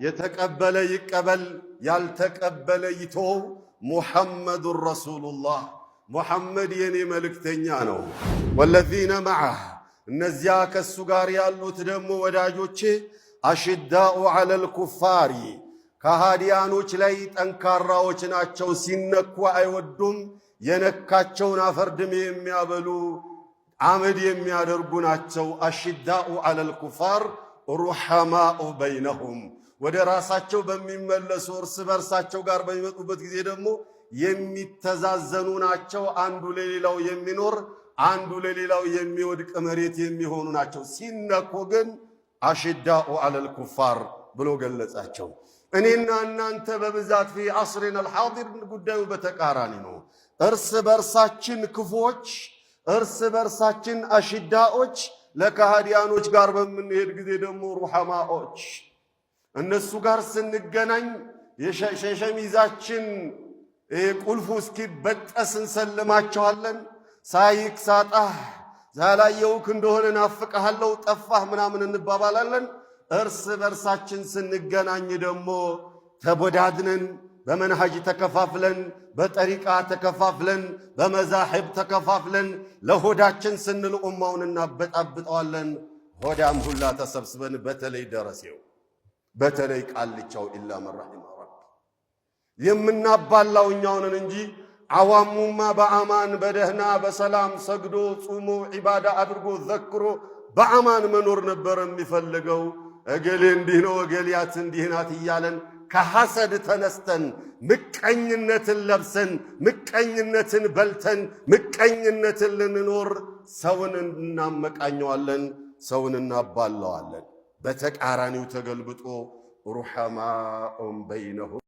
የተቀበለ ይቀበል፣ ያልተቀበለ ይተው። ሙሐመዱን ረሱሉላህ ሙሐመድ የኔ መልእክተኛ ነው። ወለዚነ መዐህ እነዚያ ከሱ ጋር ያሉት ደግሞ ወዳጆቼ አሽዳኡ ዐለል ኩፋሪ ከሃዲያኖች ላይ ጠንካራዎች ናቸው። ሲነኩ አይወዱም። የነካቸውን አፈርድሜ የሚያበሉ አመድ የሚያደርጉ ናቸው። አሽዳኡ ዐለል ኩፋር ሩሐማኡ በይነሁም ወደ ራሳቸው በሚመለሱ እርስ በርሳቸው ጋር በሚመጡበት ጊዜ ደግሞ የሚተዛዘኑ ናቸው። አንዱ ለሌላው የሚኖር አንዱ ለሌላው የሚወድቅ መሬት የሚሆኑ ናቸው። ሲነኩ ግን አሽዳኡ ዐለል ኩፋር ብሎ ገለጻቸው። እኔና እናንተ በብዛት ፊ ዐስሪና አልሐዲር ጉዳዩ በተቃራኒ ነው። እርስ በርሳችን ክፉዎች፣ እርስ በርሳችን አሽዳዎች፣ ለከሃዲያኖች ጋር በምንሄድ ጊዜ ደግሞ ሩሐማዎች። እነሱ ጋር ስንገናኝ የሸሚዛችን ቁልፉ እስኪበጠስ እንሰልማቸዋለን። ሳይክ ሳጣህ ዛላየውክ እንደሆነ ናፍቀሃለው ጠፋህ ምናምን እንባባላለን። እርስ በርሳችን ስንገናኝ ደግሞ ተቦዳድነን በመንሃጅ ተከፋፍለን፣ በጠሪቃ ተከፋፍለን፣ በመዛሂብ ተከፋፍለን ለሆዳችን ስንል ኡማውን እናበጣብጠዋለን። ሆዳም ሁላ ተሰብስበን በተለይ ደረሴው በተለይ ቃልቻው ኢላ መን ረሒመ ረቢ የምናባላው እኛውንን እንጂ አዋሙማ በአማን በደህና በሰላም ሰግዶ ጹሞ ዒባዳ አድርጎ ዘክሮ በአማን መኖር ነበር የሚፈልገው። እገሌ እንዲህ ነው እገሊያት እንዲህ ናት እያለን ከሐሰድ ተነስተን ምቀኝነትን ለብሰን ምቀኝነትን በልተን ምቀኝነትን ልንኖር ሰውን እናመቃኘዋለን፣ ሰውን እናባለዋለን። በተቃራኒው ተገልብጦ ሩሐማኡን በይነሁም